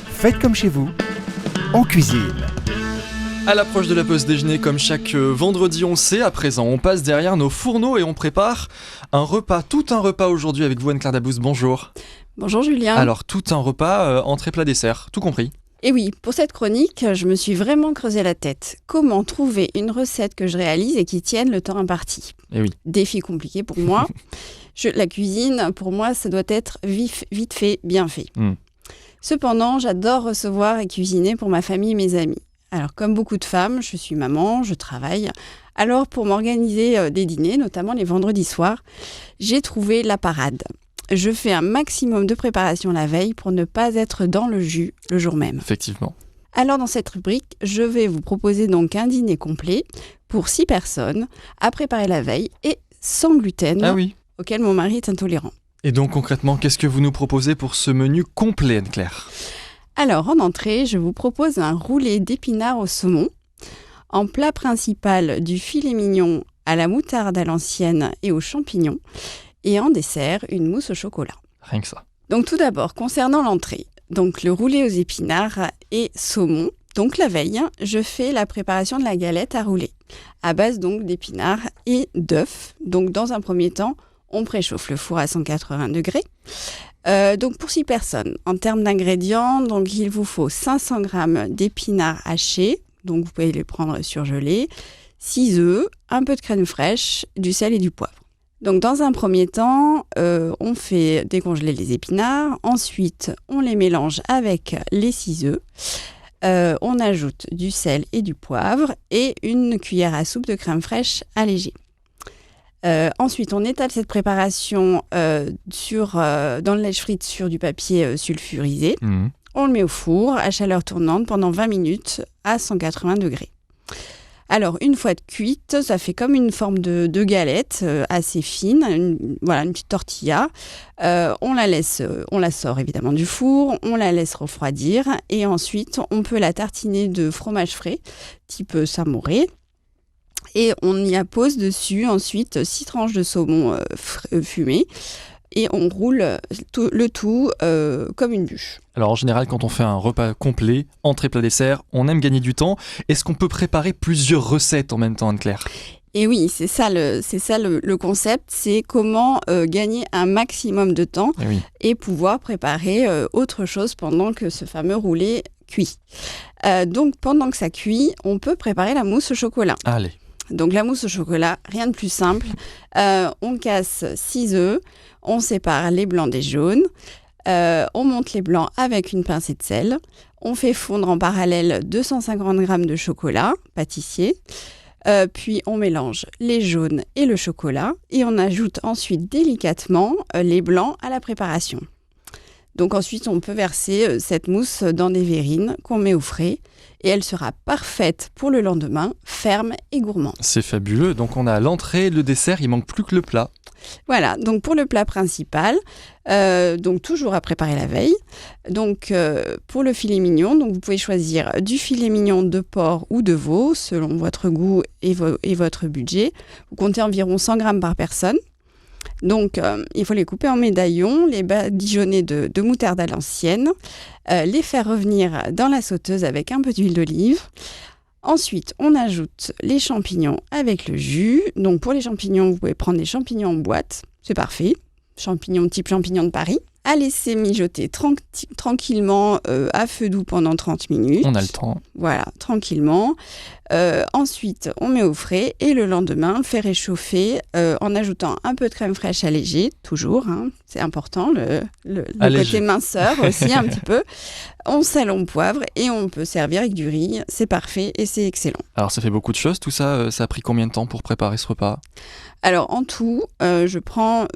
Faites comme chez vous, en cuisine. À l'approche de la pause déjeuner, comme chaque vendredi, on le sait, à présent, on passe derrière nos fourneaux et on prépare un repas, tout un repas aujourd'hui avec vous, Anne-Claire Dabous, bonjour. Bonjour Julien. Alors, tout un repas, entrée, plat, dessert, tout compris. Et oui, pour cette chronique, je me suis vraiment creusé la tête. Comment trouver une recette que je réalise et qui tienne le temps imparti ? Et oui. Défi compliqué pour moi. La cuisine, pour moi, ça doit être vite fait, bien fait. Cependant, j'adore recevoir et cuisiner pour ma famille et mes amis. Alors, comme beaucoup de femmes, je suis maman, je travaille. Alors, pour m'organiser des dîners, notamment les vendredis soirs, j'ai trouvé la parade. Je fais un maximum de préparation la veille pour ne pas être dans le jus le jour même. Effectivement. Alors, dans cette rubrique, je vais vous proposer donc un dîner complet pour 6 personnes à préparer la veille et sans gluten, auquel mon mari est intolérant. Et donc, concrètement, qu'est-ce que vous nous proposez pour ce menu complet, Anne-Claire ? Alors, en entrée, je vous propose un roulé d'épinards au saumon. En plat principal, du filet mignon à la moutarde à l'ancienne et aux champignons. Et en dessert, une mousse au chocolat. Rien que ça. Donc tout d'abord, concernant l'entrée, donc le roulé aux épinards et saumon. Donc la veille, je fais la préparation de la galette à rouler, à base donc d'épinards et d'œufs. Donc dans un premier temps, on préchauffe le four à 180 degrés. Donc pour 6 personnes, en termes d'ingrédients, donc il vous faut 500 g d'épinards hachés, donc vous pouvez les prendre surgelés, 6 œufs, un peu de crème fraîche, du sel et du poivre. Donc dans un premier temps, on fait décongeler les épinards, ensuite on les mélange avec les 6 œufs, on ajoute du sel et du poivre et une cuillère à soupe de crème fraîche allégée. Ensuite, on étale cette préparation dans le lèche-frite sur du papier sulfurisé. On le met au four à chaleur tournante pendant 20 minutes à 180 degrés. Alors, une fois cuite, ça fait comme une forme de galette assez fine, une petite tortilla. On la sort évidemment du four, on la laisse refroidir et ensuite, on peut la tartiner de fromage frais, type samouré. Et on y appose dessus ensuite 6 tranches de saumon fumé et on roule le tout comme une bûche. Alors en général, quand on fait un repas complet, entrée, plat, dessert, on aime gagner du temps. Est-ce qu'on peut préparer plusieurs recettes en même temps, Anne-Claire ? Et oui, c'est ça le concept, c'est comment gagner un maximum de temps et pouvoir préparer autre chose pendant que ce fameux roulé cuit. Donc pendant que ça cuit, on peut préparer la mousse au chocolat. Allez. Donc la mousse au chocolat, rien de plus simple. On casse 6 œufs, on sépare les blancs des jaunes, on monte les blancs avec une pincée de sel, on fait fondre en parallèle 250 g de chocolat pâtissier, puis on mélange les jaunes et le chocolat et on ajoute ensuite délicatement les blancs à la préparation. Donc ensuite, on peut verser cette mousse dans des verrines qu'on met au frais et elle sera parfaite pour le lendemain, ferme et gourmand. C'est fabuleux. Donc on a l'entrée, le dessert, il manque plus que le plat. Voilà, donc pour le plat principal, donc toujours à préparer la veille. Donc pour le filet mignon, donc vous pouvez choisir du filet mignon de porc ou de veau selon votre goût et votre budget. Vous comptez environ 100 g par personne. Donc, il faut les couper en médaillons, les badigeonner de moutarde à l'ancienne, les faire revenir dans la sauteuse avec un peu d'huile d'olive. Ensuite, on ajoute les champignons avec le jus. Donc, pour les champignons, vous pouvez prendre des champignons en boîte, c'est parfait. Champignons type champignons de Paris. À laisser mijoter tranquillement à feu doux pendant 30 minutes. On a le temps. Voilà, tranquillement. Ensuite, on met au frais et le lendemain, on le fait réchauffer en ajoutant un peu de crème fraîche allégée, toujours, c'est important, le côté minceur aussi un petit peu. On sale, on poivre et on peut servir avec du riz, c'est parfait et c'est excellent. Alors ça fait beaucoup de choses, tout ça, ça a pris combien de temps pour préparer ce repas ? Alors en tout, ça prend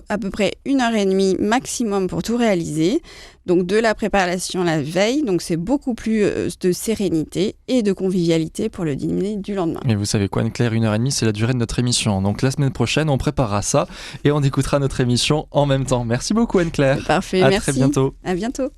à peu près 1h30 maximum pour tout réaliser. Donc de la préparation la veille, donc c'est beaucoup plus de sérénité et de convivialité pour le dîner du lendemain. Mais vous savez quoi, Anne-Claire, 1h30, c'est la durée de notre émission. Donc la semaine prochaine, on préparera ça et on écoutera notre émission en même temps. Merci beaucoup, Anne-Claire. Parfait, merci. À merci. très bientôt. À bientôt.